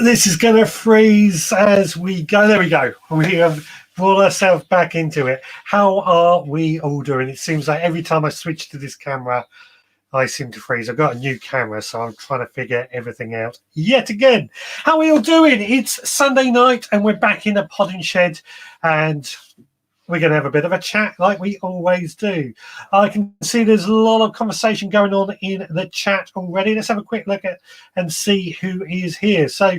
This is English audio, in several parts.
This is going to freeze as we go. There we go. We have brought ourselves back into it. How are we all doing? It seems like every time I switch to this camera, I seem to freeze. I've got a new camera, so I'm trying to figure everything out yet again. How are we all doing? It's Sunday night, and we're back in the podding shed, and we're going to have a bit of a chat like we always do. I can see there's a lot of conversation going on in the chat already. Let's have a quick look at and see who is here. So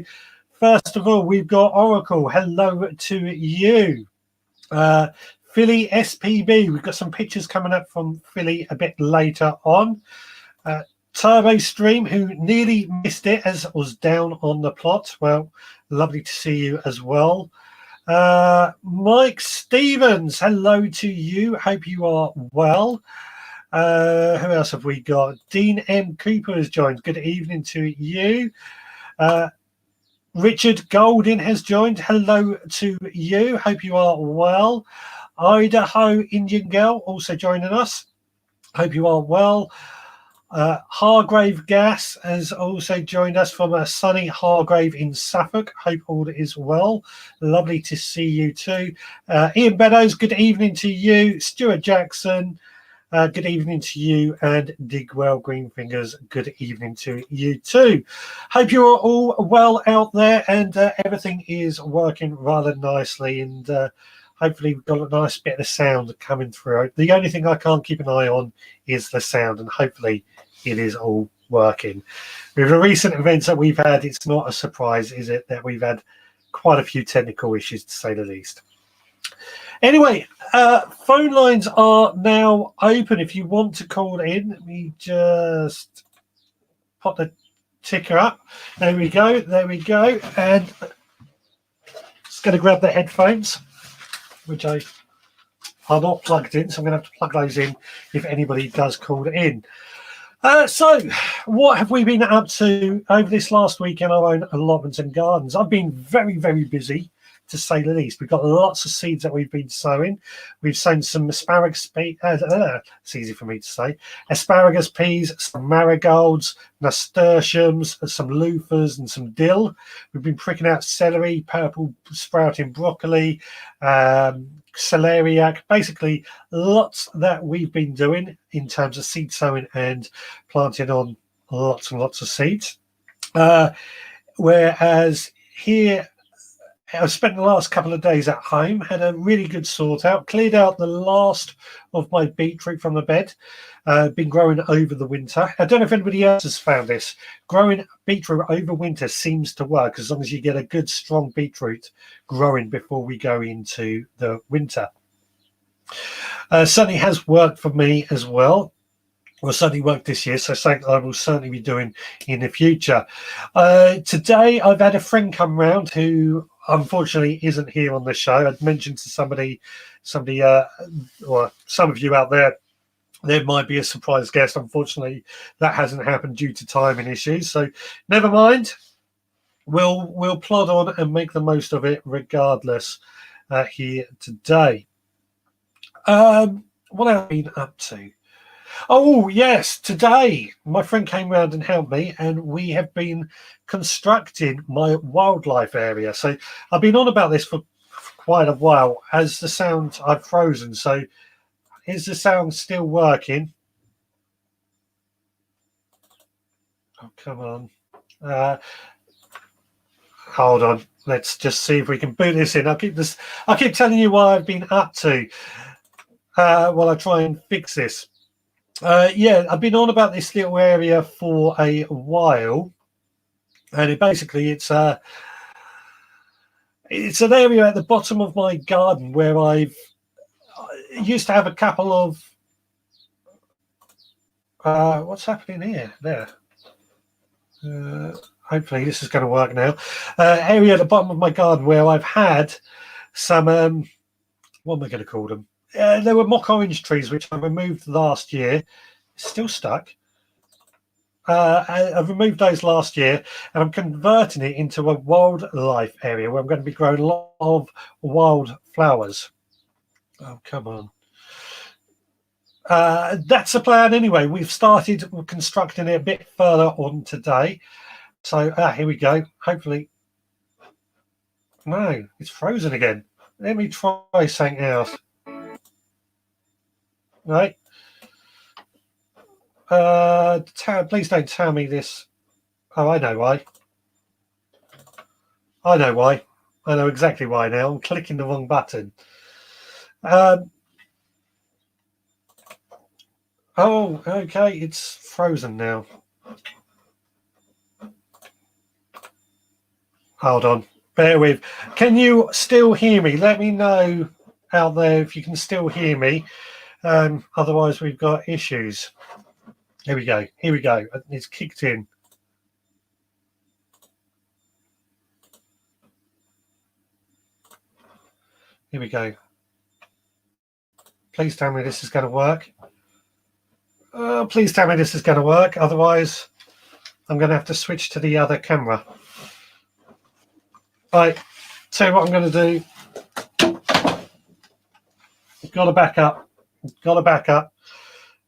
first of all, we've got Oracle. Hello to you. Philly SPB. We've got some pictures coming up from Philly a bit later on. Turbo Stream, who nearly missed it as it was down on the plot. Well, lovely to see you as well. Mike Stevens, hello to you. Hope you are well. Who else have we got? Dean M. Cooper has joined. Good evening to you. Richard Golding has joined. Hello to you. Hope you are well. Idaho Indian Girl also joining us. Hope you are well. Hargrave Gas has also joined us from a sunny Hargrave in Suffolk. Hope all is well. Lovely to see you too. Ian Beddoes, good evening to you. Stuart Jackson, good evening to you. And Digwell Greenfingers, good evening to you too. Hope you're all well out there and everything is working rather nicely, and hopefully we've got a nice bit of sound coming through. The only thing I can't keep an eye on is the sound, and hopefully it is all working. With the recent events that we've had, it's not a surprise, is it, that we've had quite a few technical issues, to say the least. Anyway, phone lines are now open if you want to call in. Let me just pop the ticker up. There we go. There we go. And just going to grab the headphones, which are not plugged in, so I'm going to have to plug those in if anybody does call in. So what have we been up to over this last week in our own allotments and gardens? I've been very, very busy, to say the least. We've got lots of seeds that we've been sowing. We've sown some asparagus peas, it's easy for me to say, asparagus peas, some marigolds, nasturtiums, some loofahs and some dill. We've been pricking out celery, purple sprouting broccoli, celeriac, basically lots that we've been doing in terms of seed sowing and planting on lots and lots of seeds. Whereas here, I've spent the last couple of days at home, had a really good sort out, cleared out the last of my beetroot from the bed, been growing over the winter. I don't know if anybody else has found this. Growing beetroot over winter seems to work as long as you get a good strong beetroot growing before we go into the winter. Certainly has worked for me as well. Well, certainly worked this year, so something I will certainly be doing in the future. Today, I've had a friend come round who unfortunately isn't here on the show. I'd mentioned to somebody, or some of you out there might be a surprise guest. Unfortunately, that hasn't happened due to timing issues. So never mind. We'll plod on and make the most of it regardless here today. What have I been up to? Oh, yes, today my friend came round and helped me, and we have been constructing my wildlife area. So I've been on about this for quite a while. As the sound, I've frozen, so is the sound still working? Oh, come on. Hold on. Let's just see if we can boot this in. I'll keep telling you what I've been up to while I try and fix this. Yeah, I've been on about this little area for a while, and it's an area at the bottom of my garden where I used to have a couple of what's happening here? There. Hopefully this is going to work now. Area at the bottom of my garden where I've had some what am I going to call them? There were mock orange trees which I removed last year. Still stuck. I've removed those last year, and I'm converting it into a wildlife area where I'm going to be growing a lot of wild flowers. Oh, come on. That's the plan anyway. We've started constructing it a bit further on today. So here we go. Hopefully No, it's frozen again. Let me try something else. Right. Please don't tell me this. Oh, I know why. I know why. I know exactly why now. I'm clicking the wrong button. Oh, okay. It's frozen now. Hold on. Bear with. Can you still hear me? Let me know out there if you can still hear me. Otherwise, we've got issues. Here we go. Here we go. It's kicked in. Here we go. Please tell me this is going to work. Please tell me this is going to work. Otherwise, I'm going to have to switch to the other camera. Right. So what I'm going to do. Got to back up. Got to back up.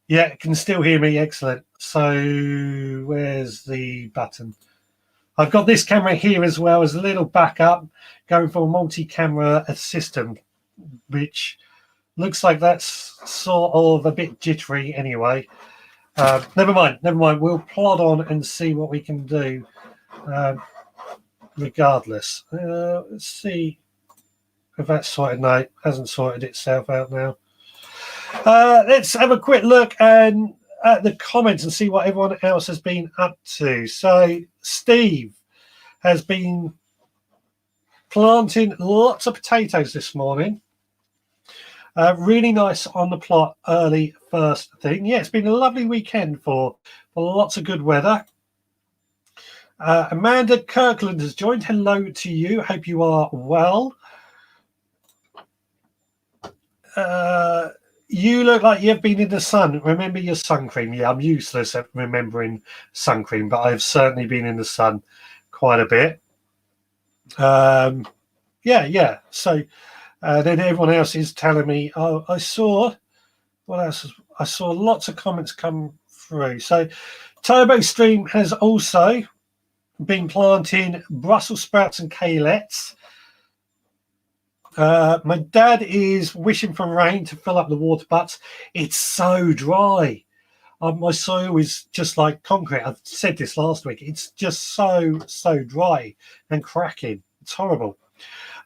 Yeah, can still hear me. Excellent. So where's the button? I've got this camera here as well as a little backup, going for a multi-camera system, which looks like that's sort of a bit jittery anyway. Never mind. We'll plod on and see what we can do regardless. Let's see if that's sorted. No, it hasn't sorted itself out now. Let's have a quick look at the comments and see what everyone else has been up to. So Steve has been planting lots of potatoes this morning. Really nice on the plot early first thing. Yeah, it's been a lovely weekend for lots of good weather. Amanda Kirkland has joined. Hello to you. Hope you are well. You look like you've been in the sun. Remember your sun cream. Yeah, I'm useless at remembering sun cream, but I've certainly been in the sun quite a bit. Yeah. So then everyone else is telling me, oh, I saw, what else? I saw lots of comments come through. So Turbo Stream has also been planting Brussels sprouts and kaleets. My dad is wishing for rain to fill up the water butts. It's so dry. My soil is just like concrete. I've said this last week. It's just so dry and cracking. It's horrible.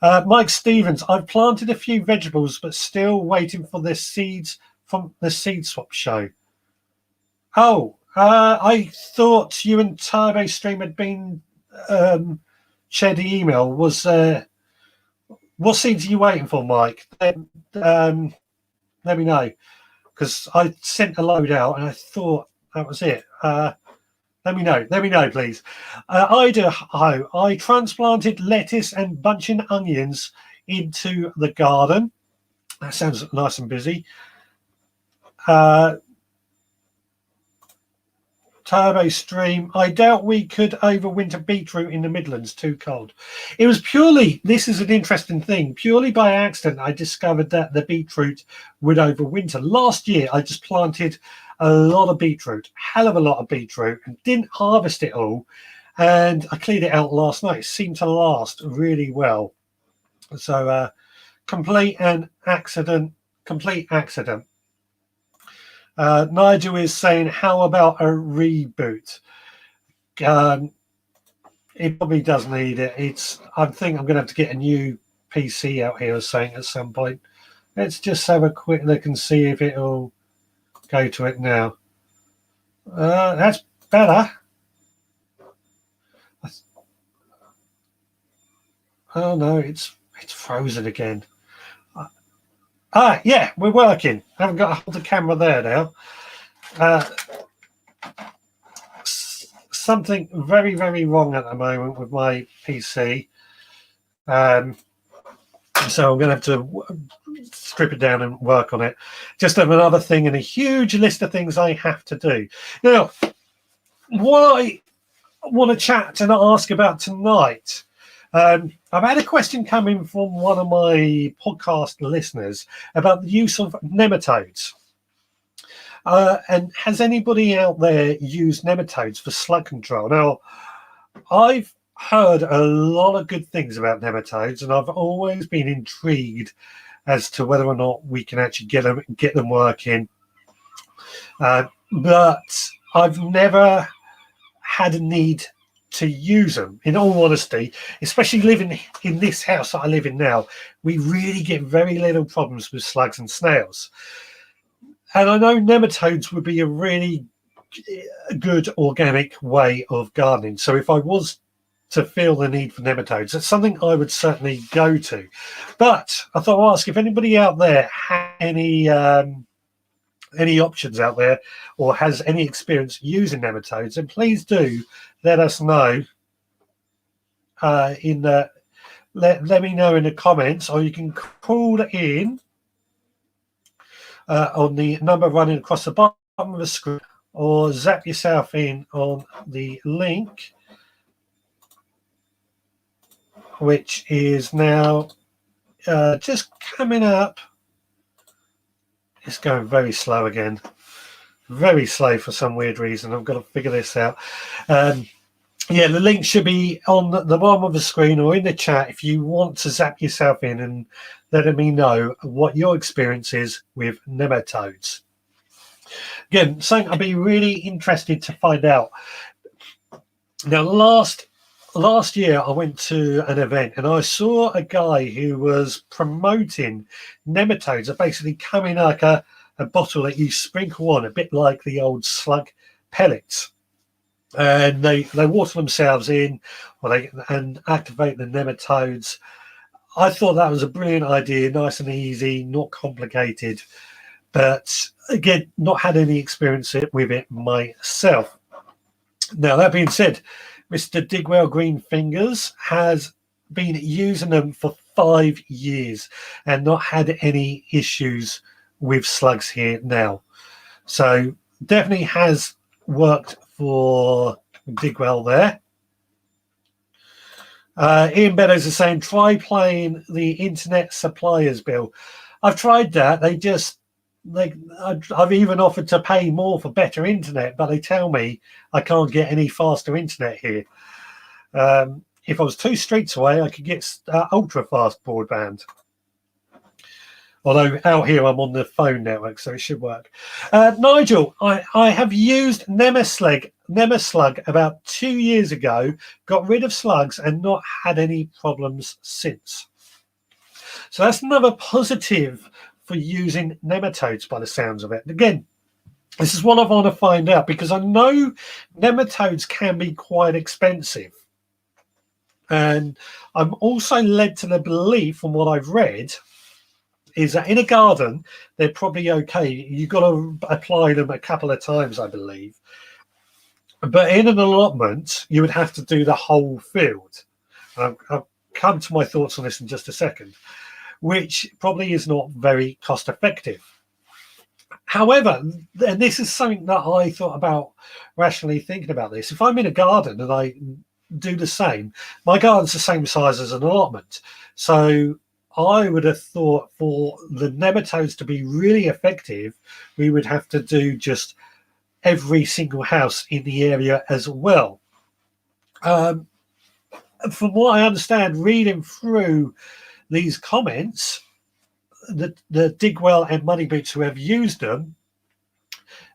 Mike Stevens, I've planted a few vegetables, but still waiting for the seeds from the seed swap show. Oh, I thought you and Turbo Stream had been shared the email. What seeds are you waiting for, Mike? Let me know, because I sent a load out and I thought that was it. Let me know, please. I transplanted lettuce and bunching onions into the garden. That sounds nice and busy. Turbo Stream, I doubt we could overwinter beetroot in the Midlands, too cold. It was purely, this is an interesting thing, purely by accident I discovered that the beetroot would overwinter. Last year I just planted a lot of beetroot, hell of a lot of beetroot, and didn't harvest it all, and I cleared it out last night. It seemed to last really well. So complete accident. Nigel is saying, how about a reboot? It probably does need it. I think I'm going to have to get a new PC out here or something at some point. Let's just have a quick look and see if it'll go to it now. That's better. Oh no, it's frozen again. Yeah, we're working. I haven't got to hold the camera there now. Something very, very wrong at the moment with my PC. So I'm going to have to strip it down and work on it. Just have another thing and a huge list of things I have to do. Now, what I want to chat and ask about tonight, I've had a question come in from one of my podcast listeners about the use of nematodes. And has anybody out there used nematodes for slug control? Now, I've heard a lot of good things about nematodes, and I've always been intrigued as to whether or not we can actually get them working. But I've never had a need to use them, in all honesty, especially living in this house that I live in now. We really get very little problems with slugs and snails. And I know nematodes would be a really good organic way of gardening. So if I was to feel the need for nematodes, that's something I would certainly go to. But I thought I'd ask if anybody out there had any options out there or has any experience using nematodes, and please do let us know in the let me know in the comments, or you can call in on the number running across the bottom of the screen, or zap yourself in on the link, which is now just coming up. It's going very slow again. Very slow for some weird reason. I've got to figure this out. Yeah, the link should be on the bottom of the screen or in the chat if you want to zap yourself in and letting me know what your experience is with nematodes. Again, something I'd be really interested to find out. Now, last year I went to an event and I saw a guy who was promoting nematodes that basically come in like a bottle that you sprinkle on, a bit like the old slug pellets. And they water themselves in, and activate the nematodes. I thought that was a brilliant idea, nice and easy, not complicated. But again, not had any experience with it myself. Now, that being said, Mr. Digwell Green Fingers has been using them for 5 years and not had any issues with slugs here now. So definitely has worked for Digwell there. Ian Beddoes is saying, try playing the internet suppliers bill. I've tried that. I've even offered to pay more for better internet, but they tell me I can't get any faster internet here. If I was 2 streets away, I could get ultra fast broadband. Although out here I'm on the phone network, so it should work. Nigel, I have used Nemoslug about 2 years ago, got rid of slugs and not had any problems since. So that's another positive for using nematodes by the sounds of it. And again, this is what I want to find out, because I know nematodes can be quite expensive. And I'm also led to the belief, from what I've read, is that in a garden, they're probably okay. You've got to apply them a couple of times, I believe. But in an allotment, you would have to do the whole field. I'll come to my thoughts on this in just a second, which probably is not very cost effective. However, and this is something that I thought about rationally thinking about this. If I'm in a garden and I do the same, my garden's the same size as an allotment. So I would have thought for the nematodes to be really effective, we would have to do just every single house in the area as well. From what I understand, reading through these comments, the Digwell and Money Boots who have used them,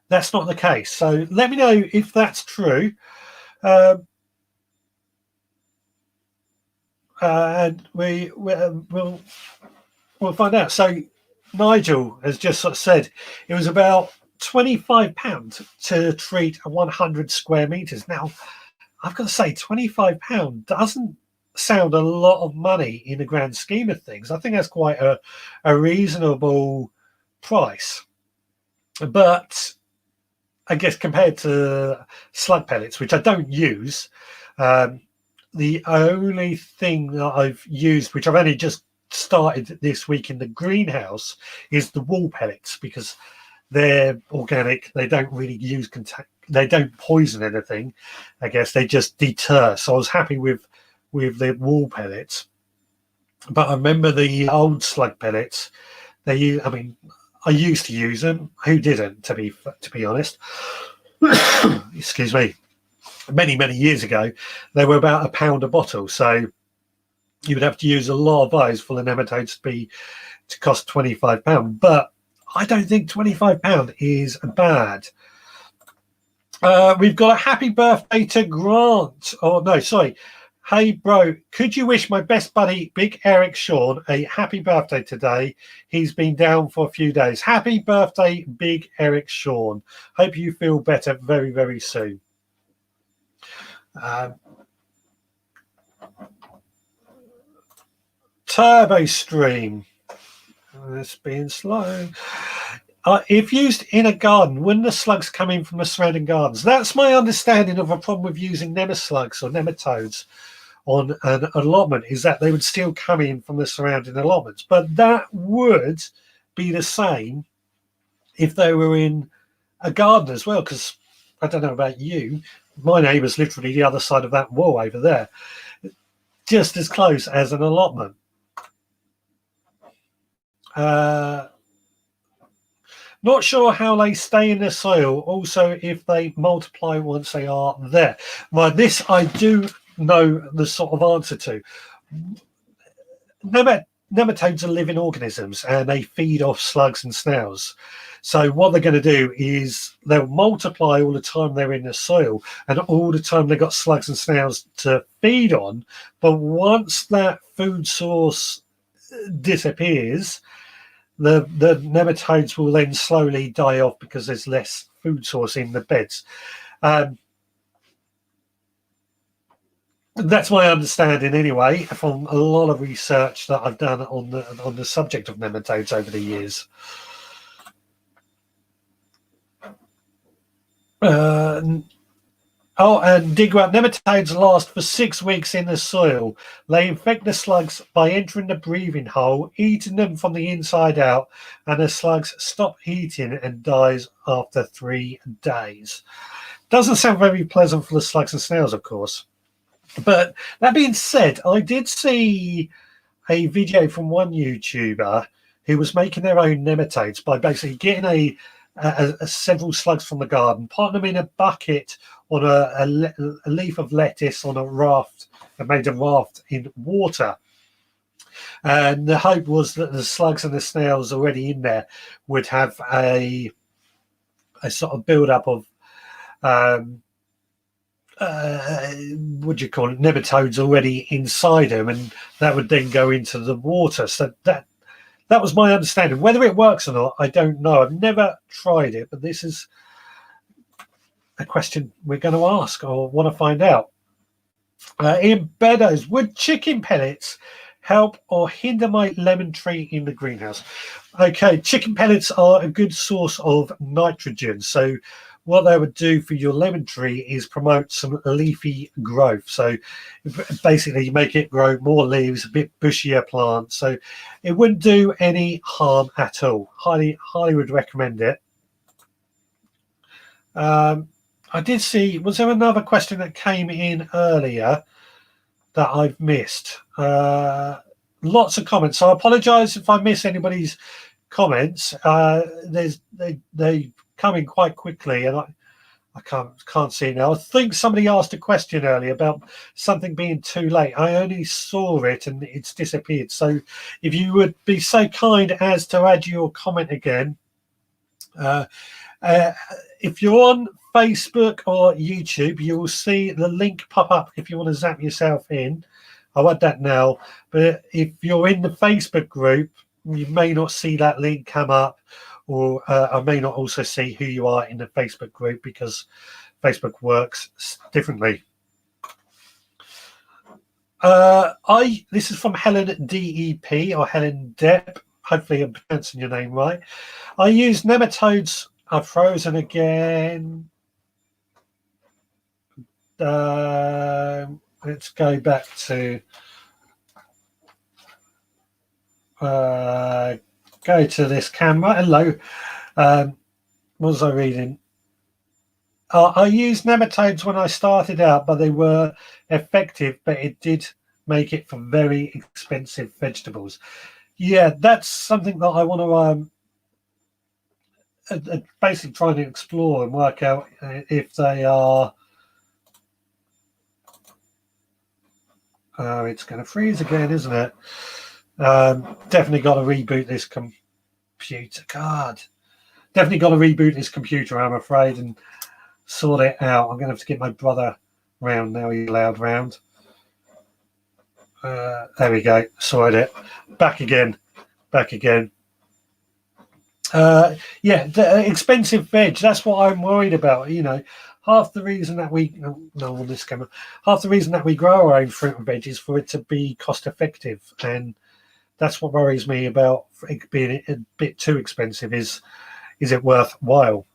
that's not the case. So let me know if that's true. And we'll find out. So Nigel has just sort of said it was about £25 to treat 100 square meters. Now, I've got to say, £25 doesn't sound a lot of money in the grand scheme of things. I think that's quite a reasonable price. But I guess compared to slug pellets, which I don't use, the only thing that I've used, which I've only just started this week in the greenhouse, is the wool pellets, because they're organic. They don't really use they don't poison anything. I guess they just deter. So I was happy with the wool pellets. But I remember the old slug pellets. I used to use them. Who didn't? To be honest. Excuse me. many years ago, they were about £1 a bottle. So you would have to use a lot of those for the nematodes to cost £25. But I don't think £25 is bad. We've got a happy birthday to Grant. Oh, no, sorry. Hey, bro, could you wish my best buddy, Big Eric Sean, a happy birthday today? He's been down for a few days. Happy birthday, Big Eric Sean. Hope you feel better very, very soon. Turbo Stream. It's being slow. If used in a garden, wouldn't the slugs come in from the surrounding gardens? That's my understanding of a problem with using nemoslugs or nematodes on an allotment, is that they would still come in from the surrounding allotments. But that would be the same if they were in a garden as well, because I don't know about you, my neighbour's literally the other side of that wall over there, just as close as an allotment. Not sure how they stay in the soil. Also, if they multiply once they are there. Well, this I do know the sort of answer to. Nematodes are living organisms and they feed off slugs and snails. So what they're going to do is they'll multiply all the time they're in the soil and all the time they've got slugs and snails to feed on. But once that food source disappears, the nematodes will then slowly die off because there's less food source in the beds. That's my understanding anyway, from a lot of research that I've done on the subject of nematodes over the years. And Digger, nematodes last for 6 weeks in the soil. They infect the slugs by entering the breathing hole, eating them from the inside out, and the slugs stop eating and dies after 3 days. Doesn't sound very pleasant for the slugs and snails, of course. But that being said, I did see a video from one YouTuber who was making their own nematodes by basically getting several slugs from the garden, putting them in a bucket on a leaf of lettuce on a raft, and made a raft in water. And the hope was that the slugs and the snails already in there would have a sort of build-up of what do you call it, nematodes already inside them, and that would then go into the water. So that was my understanding. Whether it works or not, I don't know. I've never tried it, but this is a question we're going to ask or want to find out. In Beddoes, would chicken pellets help or hinder my lemon tree in the greenhouse? Okay, chicken pellets are a good source of nitrogen. So what they would do for your lemon tree is promote some leafy growth. So basically you make it grow more leaves, a bit bushier plant. So it wouldn't do any harm at all. Highly would recommend it. I did see, was there another question that came in earlier that I've missed? Lots of comments. So I apologize if I miss anybody's comments. They come in quite quickly, and I can't see it now. I think somebody asked a question earlier about something being too late. I only saw it and it's disappeared. So if you would be so kind as to add your comment again. If you're on Facebook or YouTube, you will see the link pop up if you want to zap yourself in. I'll add that now. But if you're in the Facebook group, you may not see that link come up, or I may not also see who you are in the Facebook group because Facebook works differently. This is from Helen DEP or Helen Depp. Hopefully I'm pronouncing your name right. I use nematodes. I've frozen again. Let's go back to go to this camera. Hello. What was I reading? I used nematodes when I started out, but they were effective, but it did make it for very expensive vegetables. Yeah, that's something that I want to basically try to explore and work out if they are Oh, it's going to freeze again, isn't it? Definitely got to reboot this computer. God, definitely got to reboot this computer, I'm afraid, and sort it out. I'm going to have to get my brother round now. He's allowed round. There we go. Sorted it. Back again. Yeah, the expensive veg. That's what I'm worried about. You know, half the reason that we on this camera, half the reason that we grow our own fruit and veg is for it to be cost effective, and that's what worries me about it being a bit too expensive. Is it worthwhile?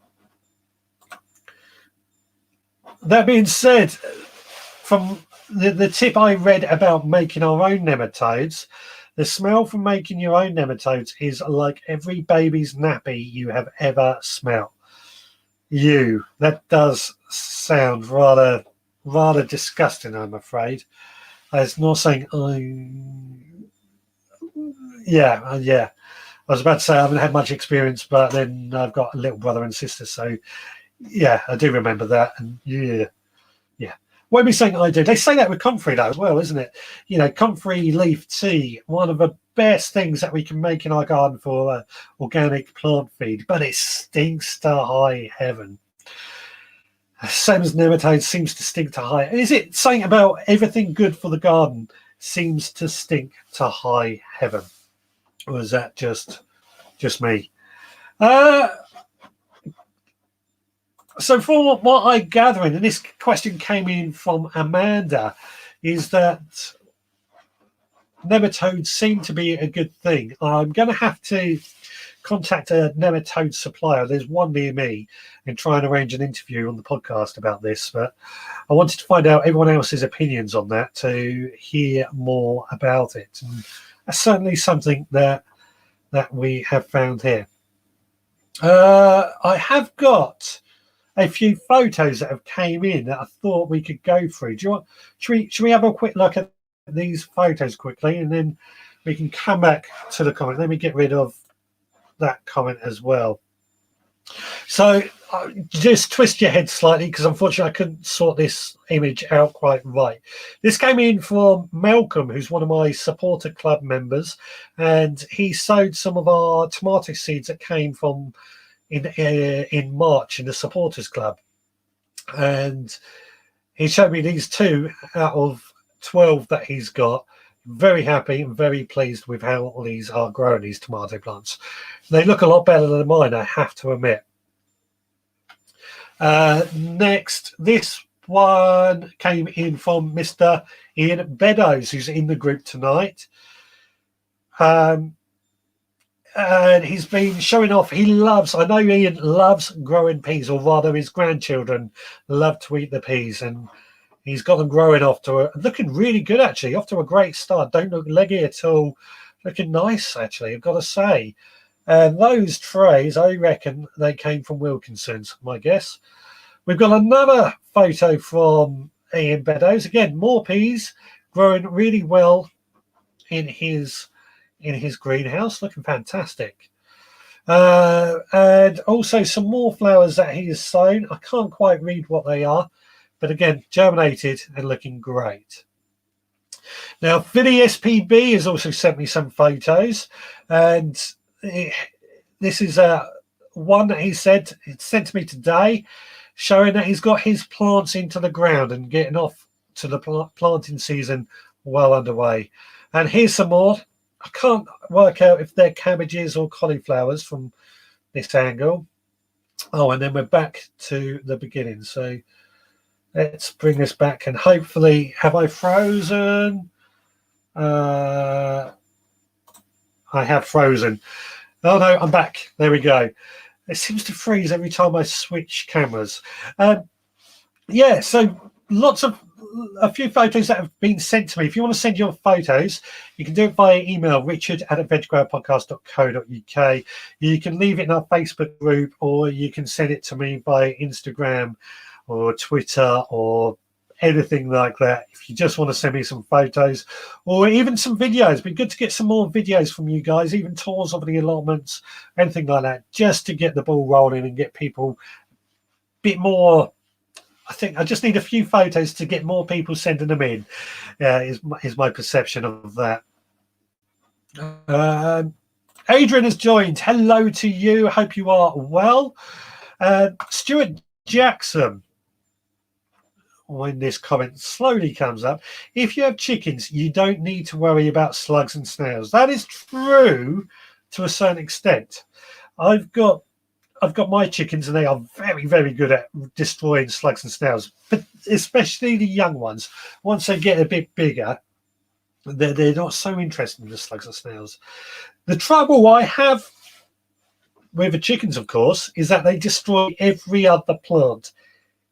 That being said, from the tip I read about making our own nematodes, the smell from making your own nematodes is like every baby's nappy you have ever smelled. That does sound rather disgusting, I'm afraid. It's not saying yeah. I was about to say I haven't had much experience, but then I've got a little brother and sister, so yeah, I do remember that, and yeah. When we saying I do, they say that with comfrey though as well, isn't it? You know, comfrey leaf tea, one of the best things that we can make in our garden for organic plant feed, but it stinks to high heaven. Same as nematodes seems to stink to high. Is it saying about everything good for the garden seems to stink to high heaven, or is that just me? So from what I'm gathering, and this question came in from Amanda, is that nematodes seem to be a good thing. I'm going to have to contact a nematode supplier. There's one near me, and try and arrange an interview on the podcast about this. But I wanted to find out everyone else's opinions on that to hear more about it. And that's certainly something that we have found here. I have got a few photos that have came in that I thought we could go through. Do you want? Should we have a quick look at these photos quickly, and then we can come back to the comment. Let me get rid of that comment as well. So just twist your head slightly, because unfortunately I couldn't sort this image out quite right. This came in from Malcolm, who's one of my supporter club members, and he sowed some of our tomato seeds that came from in March in the supporters club, and he showed me these 2 out of 12 that he's got. Very happy and very pleased with how all these are growing, these tomato plants. They look a lot better than mine, I have to admit. Next, this one came in from Mr. Ian Beddoes, who's in the group tonight. And he's been showing off. I know Ian loves growing peas, or rather his grandchildren love to eat the peas, and he's got them growing looking really good, actually, off to a great start. Don't look leggy at all. Looking nice, actually, I've got to say. And those trays, I reckon they came from Wilkinson's, my guess. We've got another photo from Ian Beddoes. Again, more peas growing really well in his greenhouse, looking fantastic. And also some more flowers that he has sown. I can't quite read what they are, but again, germinated and looking great. Now, Philly SPB has also sent me some photos, and this is one that he said it sent to me today, showing that he's got his plants into the ground and getting off to the planting season well underway. And here's some more. I can't work out if they're cabbages or cauliflowers from this angle. Oh, and then we're back to the beginning. So let's bring this back, and hopefully, have I frozen? I have frozen. Oh no, I'm back. There we go. It seems to freeze every time I switch cameras. Yeah, so a few photos that have been sent to me. If you want to send your photos, you can do it via email, richard@veggrowpodcast.co.uk. You can leave it in our Facebook group, or you can send it to me by Instagram or Twitter or anything like that. If you just want to send me some photos or even some videos, it'd be good to get some more videos from you guys, even tours of the allotments, anything like that, just to get the ball rolling and get people a bit more I think I just need a few photos to get more people sending them in. Is my perception of that. Adrian has joined. Hello to you. Hope you are well. Stuart Jackson, when this comment slowly comes up, if you have chickens, you don't need to worry about slugs and snails. That is true to a certain extent. I've got my chickens, and they are very, very good at destroying slugs and snails, but especially the young ones. Once they get a bit bigger, they're not so interested in the slugs and snails. The trouble I have with the chickens, of course, is that they destroy every other plant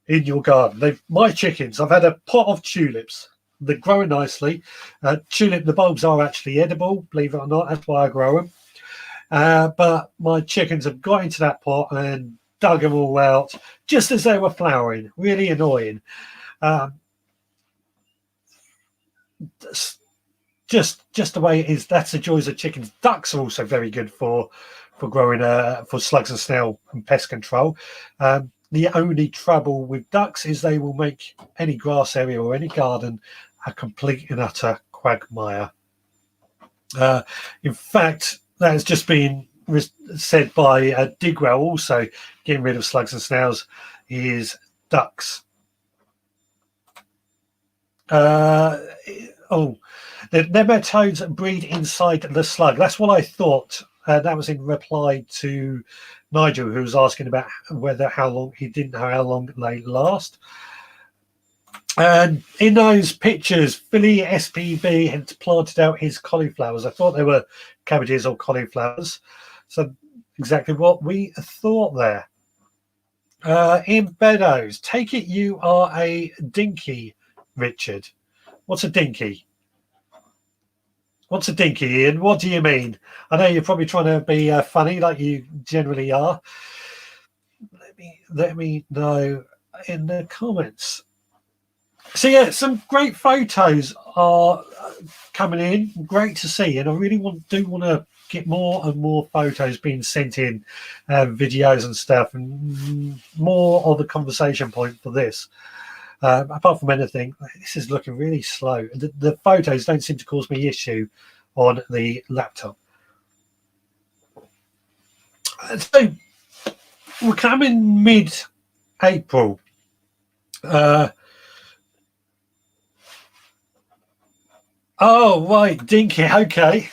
in your garden. My chickens, I've had a pot of tulips. They're growing nicely. The bulbs are actually edible, believe it or not. That's why I grow them. But my chickens have got into that pot and dug them all out just as they were flowering. Really annoying. Just the way it is. That's the joys of chickens. Ducks are also very good for growing for slugs and snail and pest control. The only trouble with ducks is they will make any grass area or any garden a complete and utter quagmire. In fact, that has just been said by Digwell, also getting rid of slugs and snails, is ducks. The nematodes breed inside the slug. That's what I thought. That was in reply to Nigel, who was asking about how long he didn't know how long they last. And in those pictures, Philly SPB had planted out his cauliflowers. I thought they were cabbages or cauliflowers. So exactly what we thought there. In Beddoes, take it you are a dinky, Richard. What's a dinky? What's a dinky, Ian? What do you mean? I know you're probably trying to be funny, like you generally are. Let me know in the comments. So yeah, some great photos are coming in. Great to see, and I really want to get more and more photos being sent in, videos and stuff, and more of a conversation point for this. Apart from anything, this is looking really slow. The photos don't seem to cause me issue on the laptop. So we're coming mid-April. Oh, right, dinky. Okay,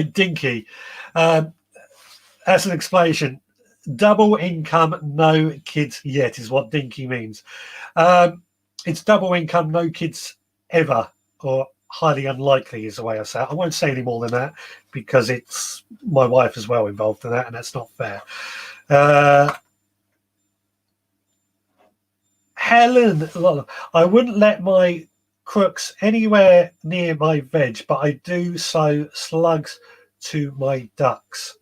dinky. That's an explanation. Double income, no kids yet is what dinky means. It's double income, no kids ever, or highly unlikely is the way I say it. I won't say any more than that because it's my wife as well involved in that, and that's not fair. Helen, I wouldn't let my crooks anywhere near my veg, but I do sow slugs to my ducks.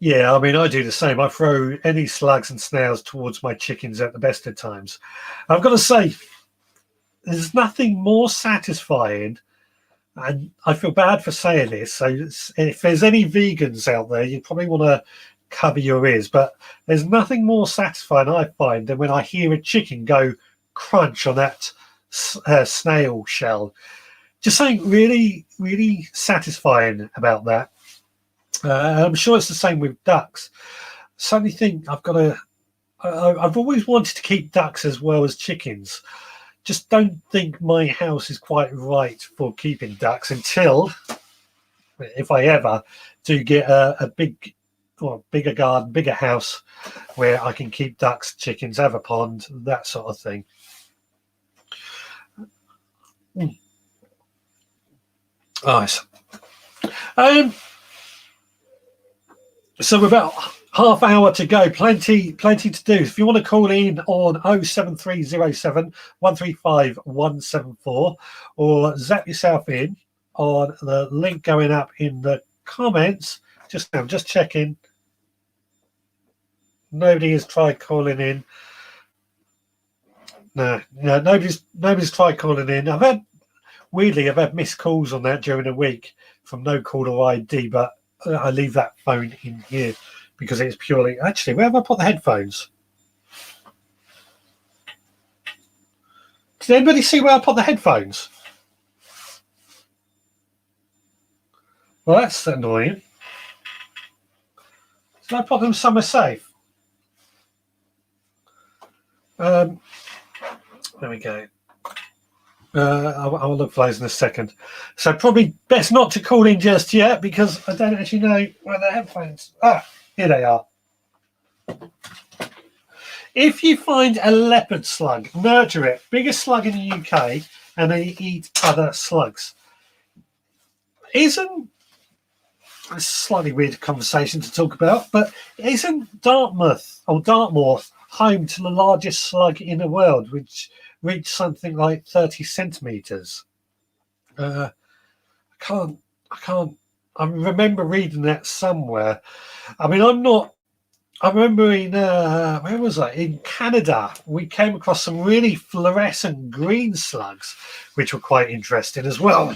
Yeah, I mean, I do the same. I throw any slugs and snails towards my chickens at the best of times. I've got to say, there's nothing more satisfying, and I feel bad for saying this, so if there's any vegans out there, you probably want to cover your ears, but there's nothing more satisfying, I find, than when I hear a chicken go crunch on that snail shell. Just something really, really satisfying about that. I'm sure it's the same with ducks. Suddenly think I've always wanted to keep ducks as well as chickens. Just don't think my house is quite right for keeping ducks until, if I ever do get a bigger garden, bigger house where I can keep ducks, chickens, have a pond, that sort of thing. Nice. So about half hour to go, plenty to do. If you want to call in on 07307 135 174 or zap yourself in on the link going up in the comments. I'm just checking. Nobody has tried calling in. No, nobody's tried calling in. I've had missed calls on that during the week from no caller ID, but I leave that phone in here because it's purely. Actually, where have I put the headphones? Did anybody see where I put the headphones? Well, that's annoying. Did I put them somewhere safe? There we go. I'll look for those in a second. So probably best not to call in just yet because I don't actually know where the headphones. Here they are. If you find a leopard slug, nurture it. Biggest slug in the UK, and they eat other slugs. Isn't a slightly weird conversation to talk about, but isn't Dartmouth home to the largest slug in the world, which reached something like 30 centimeters? I remember reading that somewhere. I mean, I remember in where was I? In Canada, we came across some really fluorescent green slugs, which were quite interesting as well.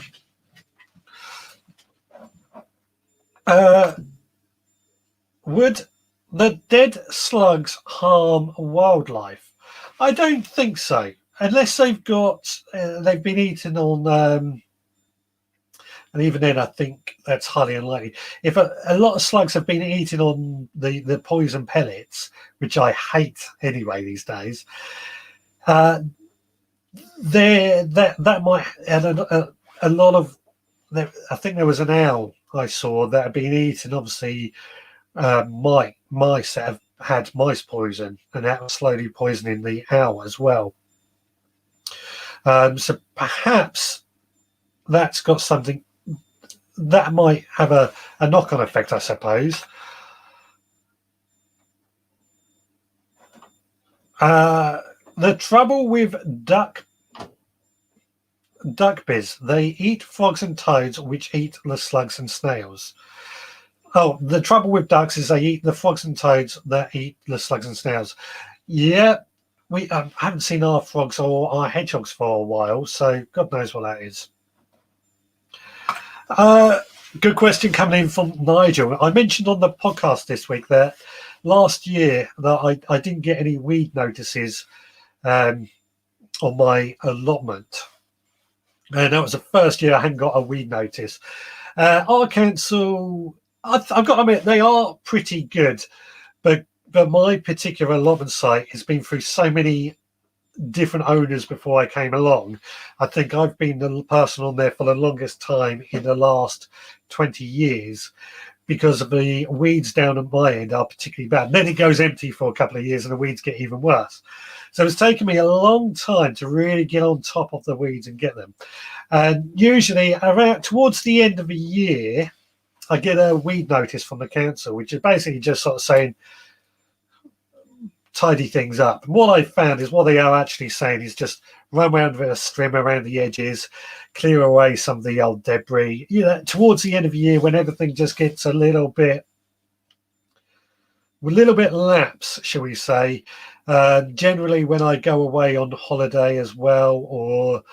Would the dead slugs harm wildlife? I don't think so, unless they've been eaten on. And even then, I think that's highly unlikely. If a lot of slugs have been eaten on the poison pellets, which I hate anyway these days, that might add a lot of. I think there was an owl I saw that had been eaten. Obviously, mice that have had mice poison, and that was slowly poisoning the owl as well. So perhaps that's got something. That might have a knock-on effect, I suppose. The trouble with duckbies, they eat frogs and toads, which eat the slugs and snails. Oh, the trouble with ducks is they eat the frogs and toads that eat the slugs and snails. Yeah, we haven't seen our frogs or our hedgehogs for a while, so God knows what that is. Good question coming in from Nigel. I mentioned on the podcast this week that last year that I didn't get any weed notices on my allotment, and that was the first year I hadn't got a weed notice. Our council, I've got to admit, they are pretty good, but my particular allotment site has been through so many different owners before I came along. I think I've been the person on there for the longest time in the last 20 years because of the weeds down at my end are particularly bad. And then it goes empty for a couple of years and the weeds get even worse. So it's taken me a long time to really get on top of the weeds and get them. And usually around towards the end of the year, I get a weed notice from the council, which is basically just sort of saying, tidy things up. And what I found is what they are actually saying is just run around with a strim around the edges, clear away some of the old debris. Towards the end of the year when everything just gets a little bit lapse, shall we say. Generally when I go away on holiday as well, or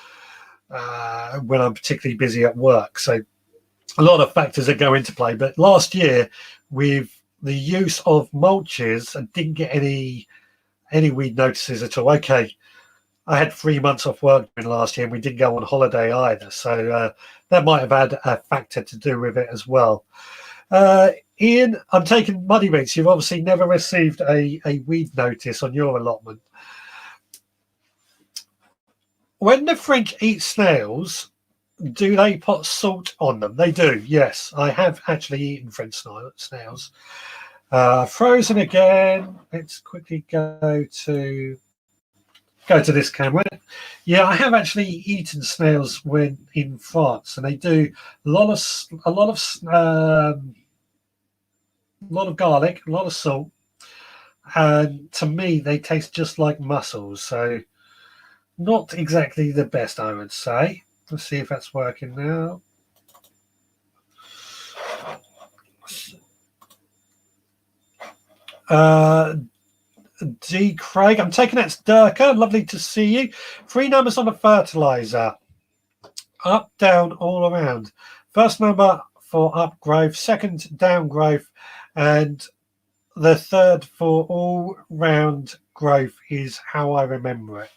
when I'm particularly busy at work. So a lot of factors that go into play. But last year with the use of mulches, I didn't get any weed notices at all. Okay, I had 3 months off work during last year and we didn't go on holiday either. So that might have had a factor to do with it as well. Ian, I'm taking muddy weeds. You've obviously never received a weed notice on your allotment. When the French eat snails, do they put salt on them? They do, yes. I have actually eaten French snails. Frozen again. Let's quickly go to this camera. Yeah, I have actually eaten snails when in France, and they do a lot of garlic, a lot of salt, and to me they taste just like mussels. So not exactly the best, I would say. Let's see if that's working now. D. Craig, I'm taking that's Durka. Lovely to see you. 3 numbers on the fertilizer. Up, down, all around. First number for up growth, second down growth, and the third for all round growth is how I remember it.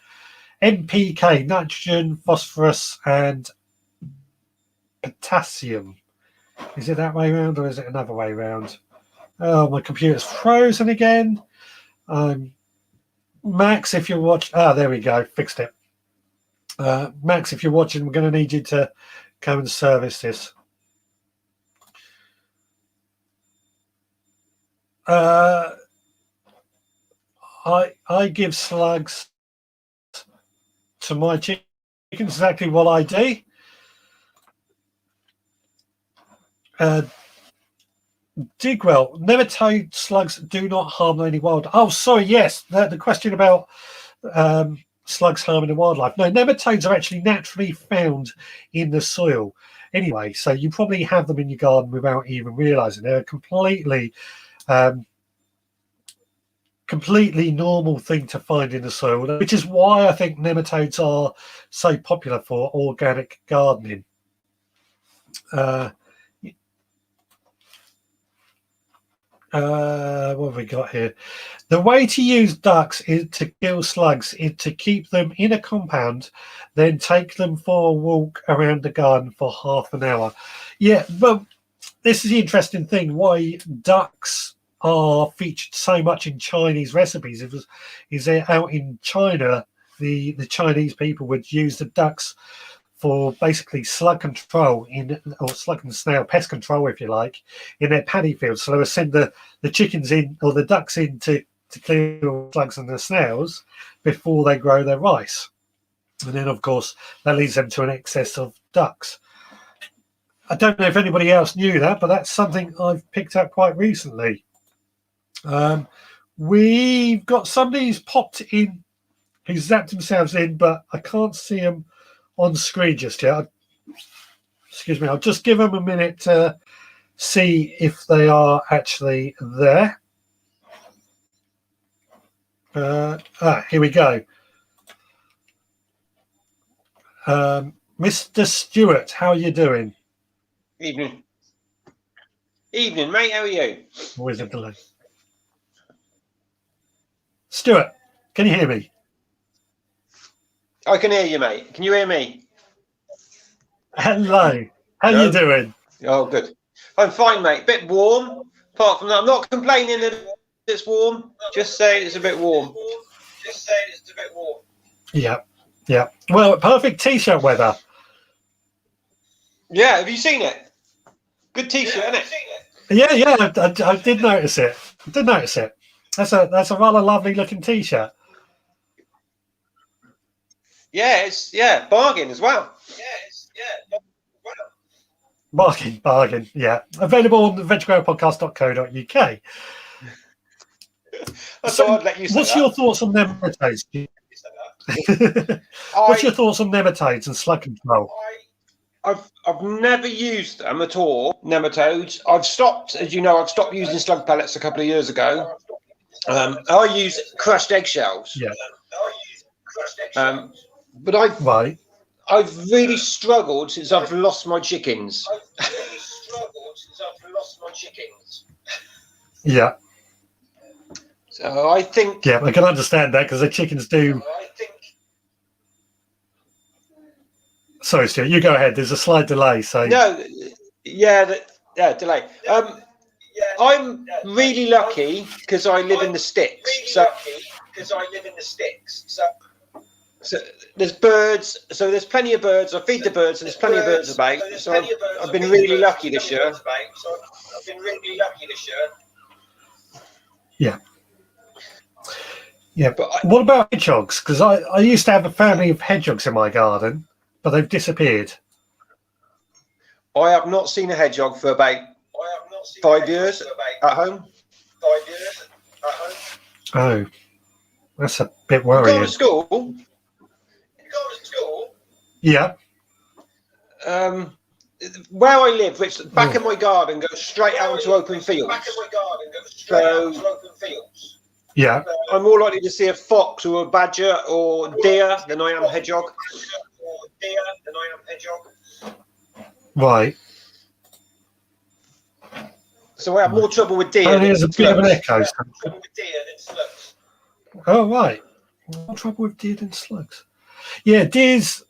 NPK, nitrogen, phosphorus, and potassium. Is it that way around or is it another way around? Oh, my computer's frozen again. Max, if you're watching, there we go, fixed it. Max, if you're watching, we're going to need you to come and service this. I give slugs to my chickens, exactly what I do. Digwell, nematode slugs do not harm any wild. Oh, sorry, yes, the question about slugs harming the wildlife. No, nematodes are actually naturally found in the soil anyway, so you probably have them in your garden without even realizing. They're a completely normal thing to find in the soil, which is why I think nematodes are so popular for organic gardening. What have we got here? The way to use ducks is to kill slugs is to keep them in a compound, then take them for a walk around the garden for half an hour. Yeah, but this is the interesting thing, why ducks are featured so much in Chinese recipes. Is that out in China, the Chinese people would use the ducks for basically slug control or slug and snail pest control, if you like, in their paddy fields. So they would send the chickens in or the ducks in to clear the slugs and the snails before they grow their rice. And then, of course, that leads them to an excess of ducks. I don't know if anybody else knew that, but that's something I've picked up quite recently. We've got somebody who's popped in, who's zapped themselves in, but I can't see them on screen just yet. Excuse me, I'll just give them a minute to see if they are actually there. Here we go. Mr. Stewart, how are you doing? Evening. Evening, mate. How are you? Always a delay. Stuart, can you hear me? I can hear you, mate. Can you hear me? Hello. How are you doing? Oh, good. I'm fine, mate. Bit warm. Apart from that, I'm not complaining that it's warm. Just saying it's a bit warm. Yeah. Yeah. Well, perfect t-shirt weather. Yeah. Have you seen it? Good t-shirt, isn't it? Yeah. I did notice it. That's a rather lovely looking t-shirt. Yeah, it's bargain as well. Bargain, yeah. Available on the veggrowpodcast.co.uk. So I'd let you say what's your thoughts on nematodes? What's your thoughts on nematodes and slug control? I've never used them at all, nematodes. I've stopped, as you know, I've stopped using slug pellets a couple of years ago. I use crushed eggshells. Yeah. But I've really struggled since I've lost my chickens. Yeah. So I think. Yeah, I can understand that because the chickens do. Sorry, Stuart, you go ahead. There's a slight delay. So. No. Yeah, delay. I'm really lucky because I live in the sticks. So there's birds. So there's plenty of birds. I feed the birds, and there's plenty of birds about. So I've been really lucky this year. Yeah. Yeah. But what about hedgehogs? Because I used to have a family of hedgehogs in my garden, but they've disappeared. I have not seen a hedgehog for about 5 years at home. Oh, that's a bit worrying. You go to school? Yeah. Where I live, which back of my garden goes straight out into open fields. So, yeah. I'm more likely to see a fox or a badger or deer than I am a hedgehog. Right. So I have more trouble with deer. There's a bit of an echo. Oh, right. More trouble with deer than slugs. Yeah, deers.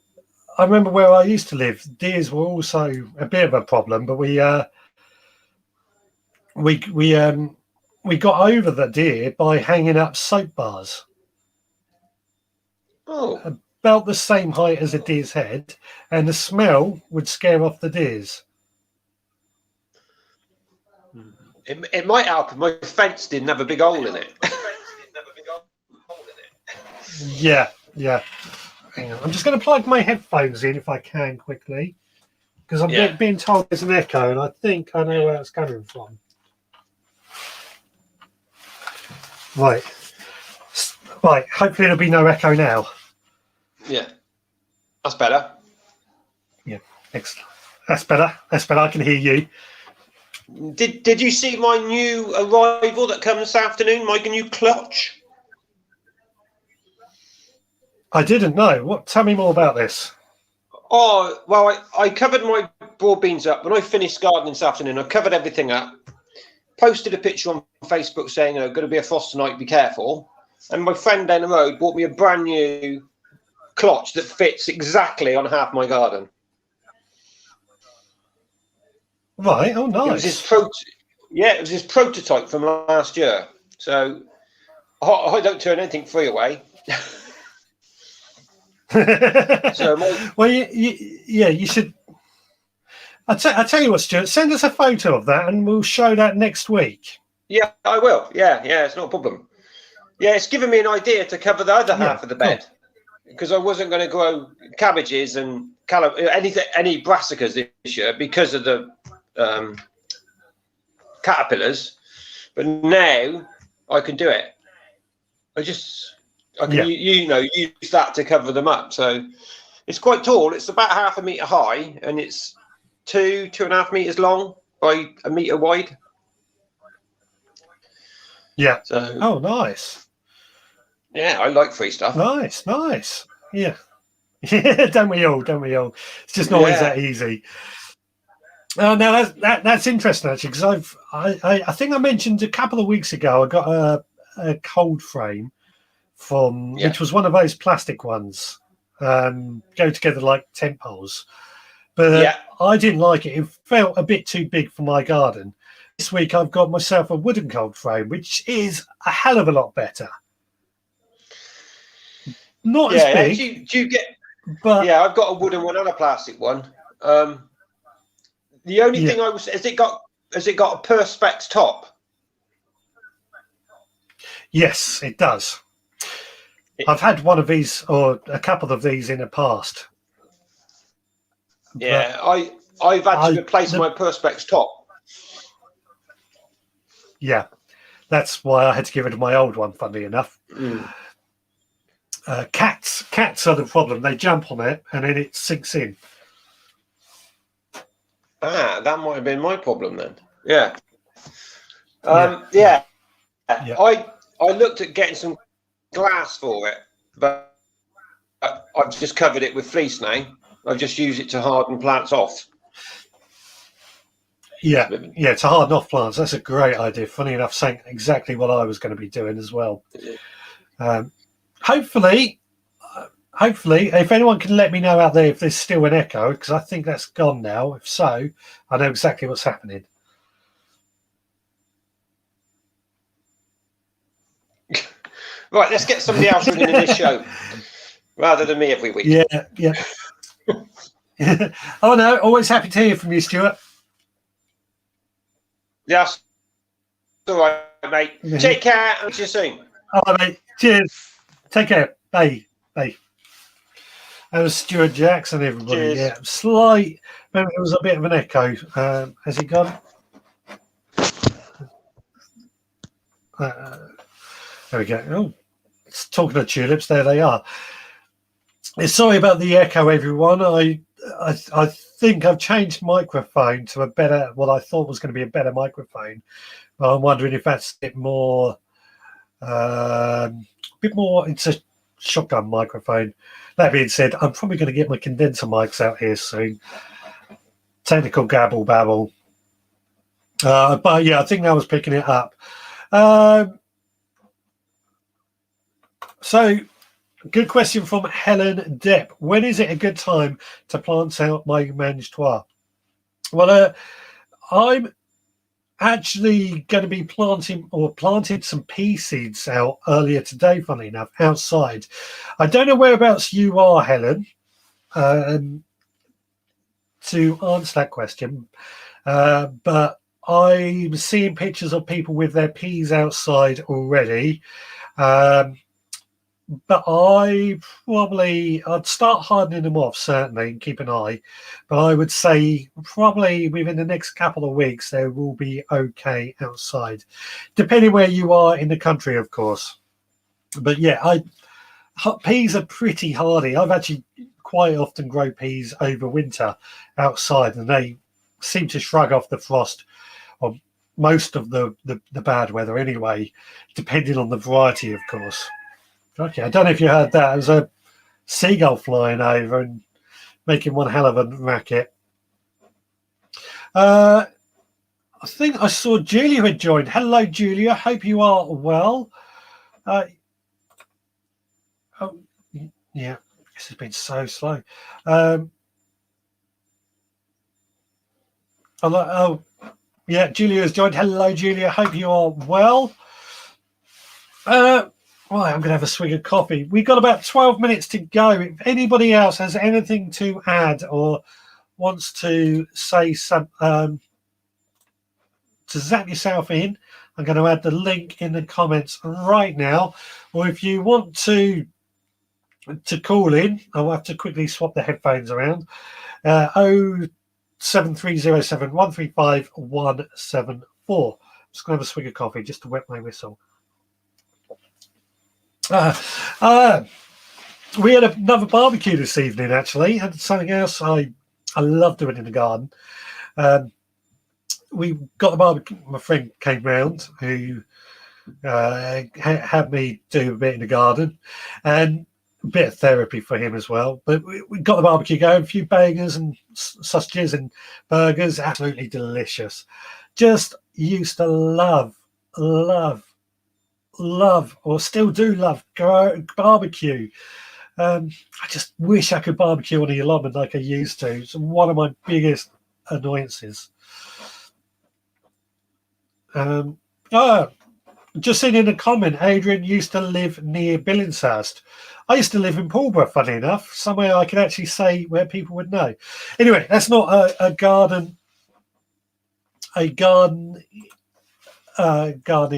I remember where I used to live. Deers were also a bit of a problem, but we got over the deer by hanging up soap bars Oh, about the same height as a deer's head, and the smell would scare off the deers. it might help if my fence didn't have a big hole in it. Yeah, yeah. Hang on. I'm just going to plug my headphones in if I can quickly, because I'm Yeah. being told there's an echo, and I think I know where it's coming from. Right. Right. Hopefully there'll be no echo now. Yeah, that's better. Yeah. Excellent. That's better. That's better. I can hear you. Did you see my new arrival that comes this afternoon? My new clutch. I didn't know. What? Tell me more about this. Oh, well, I covered my broad beans up. When I finished gardening this afternoon, I covered everything up, posted a picture on Facebook saying, going to be a frost tonight, be careful. And my friend down the road bought me a brand new clutch that fits exactly on half my garden. Right. Oh, nice. It was his prototype from last year. So I don't turn anything free away. So well, you should. I tell you what, Stuart. Send us a photo of that, and we'll show that next week. Yeah, I will. Yeah, it's not a problem. Yeah, it's given me an idea to cover the other half of the bed, because I wasn't going to grow cabbages and any brassicas this year because of the caterpillars. But now I can do it. I can use that to cover them up. So it's quite tall. It's about 0.5 metre high, and it's 2.5 metres long by 1 metre wide. Yeah. So oh, nice. Yeah, I like free stuff. Nice. Yeah. Yeah, don't we all? It's just not always that easy. Now that's interesting actually, because I think I mentioned a couple of weeks ago I got a cold frame from which was one of those plastic ones, go together like tent poles, but I didn't like it. It felt a bit too big for my garden. This week I've got myself a wooden cold frame, which is a hell of a lot better. Not as big. Do you get? But I've got a wooden one and a plastic one. The only thing has it got a perspex top? Yes, it does. I've had one of these or a couple of these in the past. Yeah, I've had to replace my perspex top. Yeah, that's why I had to get rid of my old one, funnily enough. Cats are the problem. They jump on it and then it sinks in. That might have been my problem then. Yeah. I looked at getting some glass for it, but I've just covered it with fleece now. I've just used it to harden plants off. Yeah, to harden off plants. That's a great idea. Funny enough, saying exactly what I was going to be doing as well. Hopefully, if anyone can let me know out there if there's still an echo, because I think that's gone now. If so, I know exactly what's happening. Right, let's get somebody else in this show rather than me every week. Yeah. Oh no, always happy to hear from you, Stuart. Yes. All right, mate. Take care. I'll see you soon. All right, mate. Cheers. Take care. Bye. That was Stuart Jackson, everybody. Cheers. Yeah, slight. Remember, there was a bit of an echo. Has it gone? There we go. Oh, talking of tulips, there they are. Sorry about the echo, everyone. I think I've changed microphone to a better, what I thought was going to be a better microphone. But I'm wondering if that's a bit more. It's a shotgun microphone. That being said, I'm probably going to get my condenser mics out here soon. Technical gabble babble. But yeah, I think that was picking it up. So Good question from Helen Depp. When is it a good time to plant out my mangetoire? Well, I'm actually going to be planted some pea seeds out earlier today, funny enough, outside. I don't know whereabouts you are, Helen, to answer that question, but I'm seeing pictures of people with their peas outside already. But I'd start hardening them off, certainly, and keep an eye. But I would say probably within the next couple of weeks, they will be okay outside, depending where you are in the country, of course. But yeah, peas are pretty hardy. I've actually quite often grow peas over winter outside, and they seem to shrug off the frost or most of the bad weather anyway, depending on the variety, of course. Okay, I don't know if you heard that. There's a seagull flying over and making one hell of a racket. I think I saw Julia had joined. Hello, Julia. Hope you are well. Oh, yeah, this has been so slow. Yeah, Julia has joined. Hello, Julia. Hope you are well. Right, I'm going to have a swig of coffee. We've got about 12 minutes to go. If anybody else has anything to add or wants to say some, to zap yourself in, I'm going to add the link in the comments right now. Or if you want to call in, I'll have to quickly swap the headphones around. 07307 135 174. Just going to have a swig of coffee just to wet my whistle. We had another barbecue this evening, actually, and something else I love doing in the garden. We got the barbecue. My friend came round who had me do a bit in the garden and a bit of therapy for him as well. But we got the barbecue going, a few bangers and sausages and burgers, absolutely delicious. Just used to love, or still do love barbecue. I just wish I could barbecue on the allotment like I used to. It's one of my biggest annoyances. Just seen in a comment, Adrian used to live near Billingshurst. I used to live in Pulborough, funny enough, somewhere I could actually say where people would know. Anyway, that's not a gardening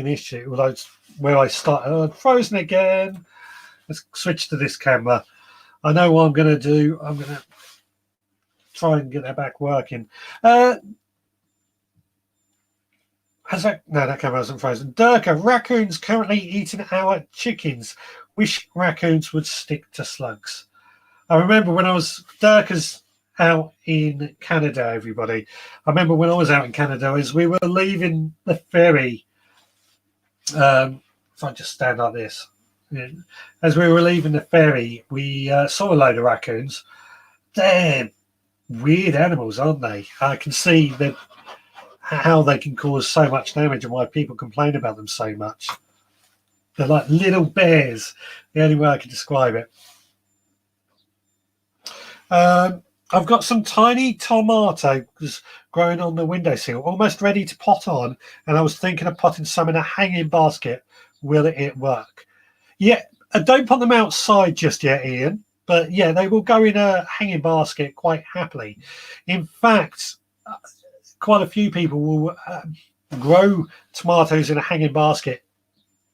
issue, although it's where I started. I'm frozen again. Let's switch to this camera. I know what I'm going to do. I'm going to try and get that back working. No, that camera hasn't frozen. Durka, raccoons currently eating our chickens. Wish raccoons would stick to slugs. I remember when I was Durka's out in Canada, everybody. I remember when I was out in Canada, as we were leaving the ferry. If I just stand like this, as we were leaving the ferry, we saw a load of raccoons. They're weird animals, aren't they? I can see that how they can cause so much damage and why people complain about them so much. They're like little bears, the only way I can describe it. I've got some tiny tomatoes growing on the windowsill, almost ready to pot on, and I was thinking of putting some in a hanging basket. Will it work? Yeah, don't put them outside just yet, Ian, but yeah, they will go in a hanging basket quite happily. In fact, quite a few people will grow tomatoes in a hanging basket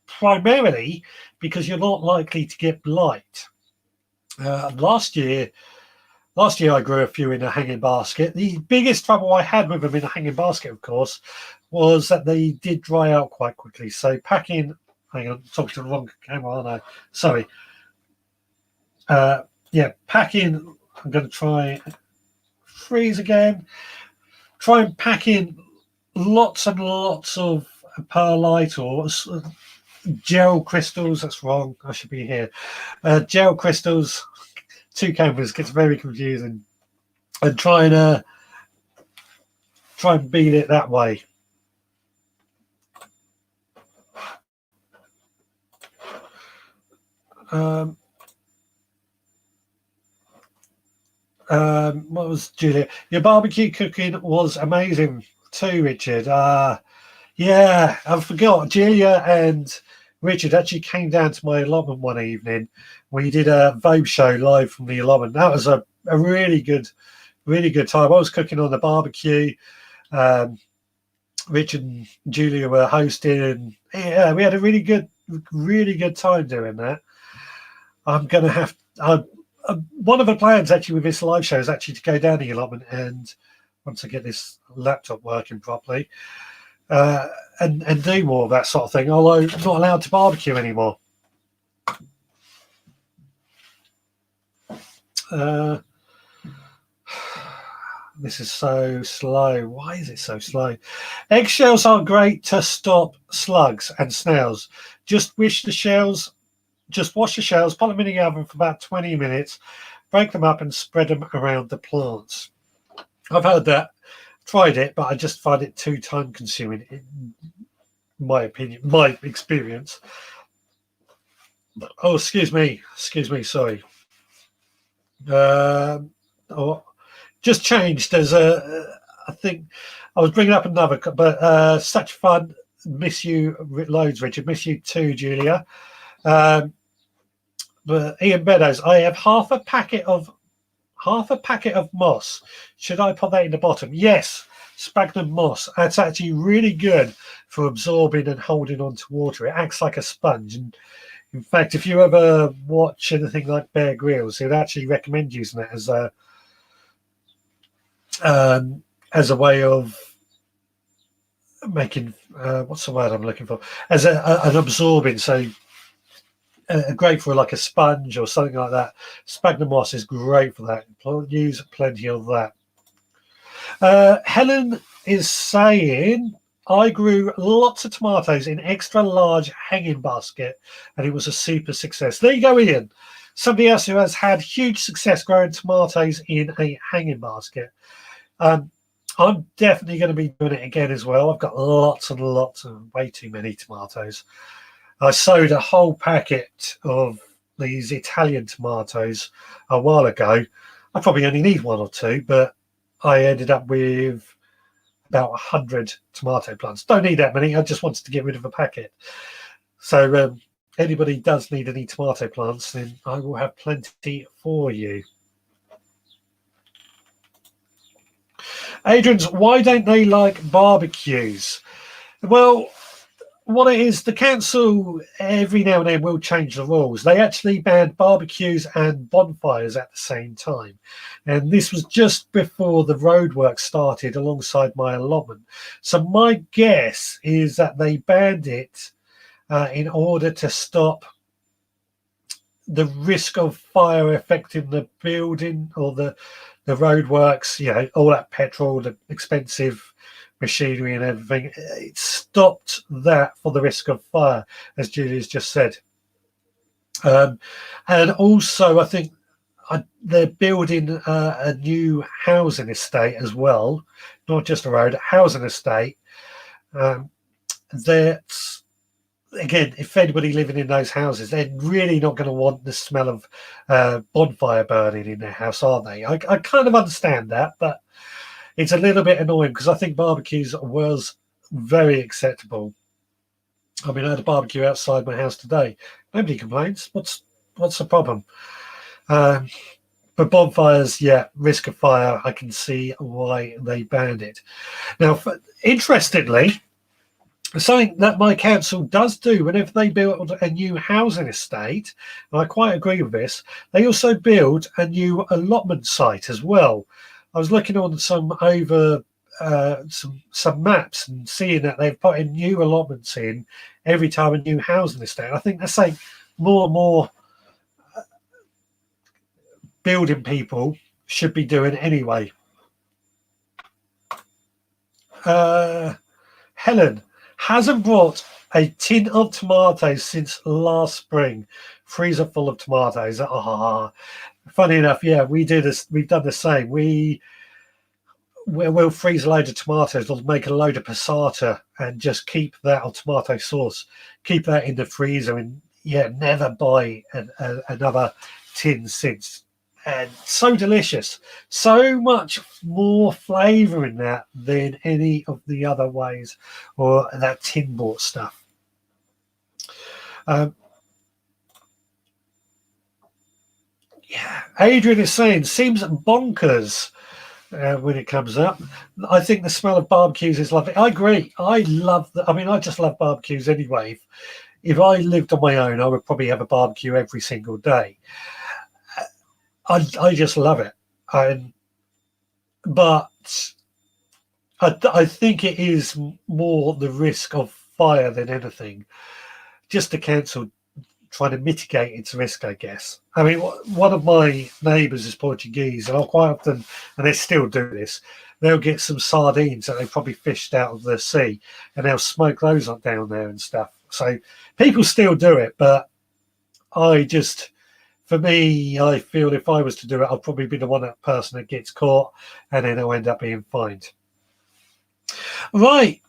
primarily because you're not likely to get blight. Last year I grew a few in a hanging basket. The biggest trouble I had with them in a hanging basket, of course, was that they did dry out quite quickly. So packing, hang on, I'm talking to the wrong camera, aren't I? Sorry. Packing, I'm going to try freeze again. Try and pack in lots and lots of perlite or gel crystals. That's wrong. I should be here. Gel crystals. Two cameras gets very confusing, and try and beat it that way. What was Julia? Your barbecue cooking was amazing too, Richard. Yeah, I forgot. Julia and Richard actually came down to my allotment one evening. We did a Vogue show live from the allotment. That was a really good time. I was cooking on the barbecue. Richard and Julia were hosting, and yeah, we had a really good time doing that. I'm going to have one of the plans actually with this live show is actually to go down the allotment, and once I get this laptop working properly, and do more of that sort of thing. Although I'm not allowed to barbecue anymore. This is so slow. Why is it so slow? Eggshells are great to stop slugs and snails. Just wash the shells, put them in the oven for about 20 minutes, break them up and spread them around the plants. I've heard that, tried it, but I just find it too time consuming, in my opinion, my experience. Oh, excuse me, sorry. Just changed. There's I think I was bringing up another, but such fun. Miss you loads, Richard. Miss you too, Julia. But Ian Meadows, I have half a packet of moss. Should I put that in the bottom? Yes, sphagnum moss. That's actually really good for absorbing and holding on to water. It acts like a sponge. And in fact, if you ever watch anything like Bear Grylls, he'd actually recommend using it as a way of making what's the word I'm looking for? As an absorbing. So great for like a sponge or something like that. Sphagnum moss is great for that. Use plenty of that. Helen is saying, I grew lots of tomatoes in extra large hanging basket, and it was a super success. There you go, Ian. Somebody else who has had huge success growing tomatoes in a hanging basket. I'm definitely going to be doing it again as well. I've got lots and lots of way too many tomatoes. I sowed a whole packet of these Italian tomatoes a while ago. I probably only need one or two, but I ended up with about 100 tomato plants. Don't need that many. I just wanted to get rid of a packet. So anybody does need any tomato plants, then I will have plenty for you. Adrian's, why don't they like barbecues? Well, what it is, the council every now and then will change the rules. They actually banned barbecues and bonfires at the same time. And this was just before the roadwork started alongside my allotment. So my guess is that they banned it in order to stop the risk of fire affecting the building or the roadworks, all that petrol, the expensive machinery and everything. It stopped that for the risk of fire, as Julia's just said. And also, I think they're building a new housing estate as well, not just a road, a housing estate. That's, again, if anybody living in those houses, they're really not going to want the smell of bonfire burning in their house, are they? I kind of understand that, but it's a little bit annoying because I think barbecues was very acceptable. I mean, I had a barbecue outside my house today. Nobody complains. What's the problem? But bonfires, yeah, risk of fire. I can see why they banned it. Now, interestingly, something that my council does do whenever they build a new housing estate, and I quite agree with this, they also build a new allotment site as well. I was looking on some maps and seeing that they've put in new allotments in every time a new housing estate. I think they're saying more and more building people should be doing anyway. Helen hasn't brought a tin of tomatoes since last spring. Freezer full of tomatoes. Funny enough, yeah, we've done the same. We'll freeze a load of tomatoes, we'll make a load of passata and just keep that on tomato sauce. Keep that in the freezer and never buy another tin since. and so delicious. So much more flavour in that than any of the other ways or that tin bought stuff. Yeah, Adrian is saying seems bonkers when it comes up. I think the smell of barbecues is lovely. I agree. I just love barbecues anyway. If I lived on my own, I would probably have a barbecue every single day. I just love it. But I think it is more the risk of fire than anything. Just to cancel, trying to mitigate its risk, I guess. I mean, one of my neighbours is Portuguese, and I'll quite often, and they still do this, they'll get some sardines that they probably fished out of the sea, and they'll smoke those up down there and stuff. So people still do it, but for me, I feel if I was to do it, I'll probably be the person that gets caught, and then I'll end up being fined. Right.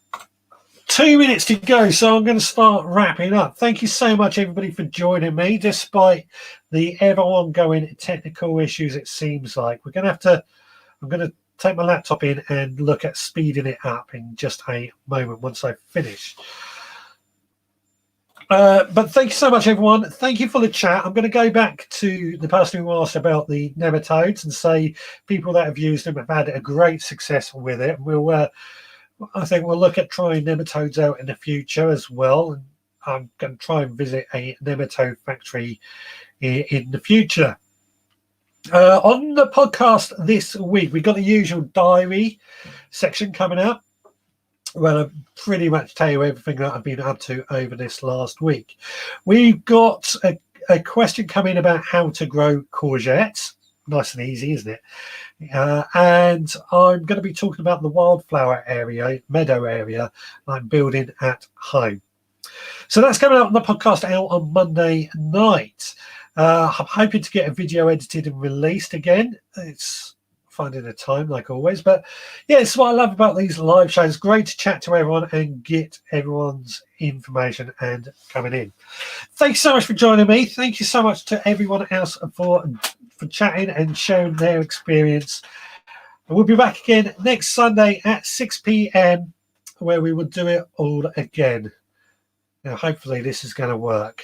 2 minutes to go, so I'm going to start wrapping up. Thank you so much, everybody, for joining me, despite the ever ongoing technical issues. It seems like I'm going to take my laptop in and look at speeding it up in just a moment once I finish. But thank you so much, everyone. Thank you for the chat. I'm going to go back to the person who asked about the nematodes and say people that have used them have had a great success with it. I think we'll look at trying nematodes out in the future as well. And I'm going to try and visit a nematode factory in the future. On the podcast this week, we've got the usual diary section coming up. Well, I'll pretty much tell you everything that I've been up to over this last week. We've got a question coming about how to grow courgettes. Nice and easy, isn't it? And I'm going to be talking about the wildflower meadow area I'm building at home. So that's coming up on the podcast out on Monday night. I'm hoping to get a video edited and released again. It's finding a time like always. But yeah, it's what I love about these live shows. Great to chat to everyone and get everyone's information and coming in. Thanks so much for joining me. Thank you so much to everyone else for chatting and sharing their experience. And we'll be back again next Sunday at 6 p.m. where we will do it all again. Now, hopefully this is going to work.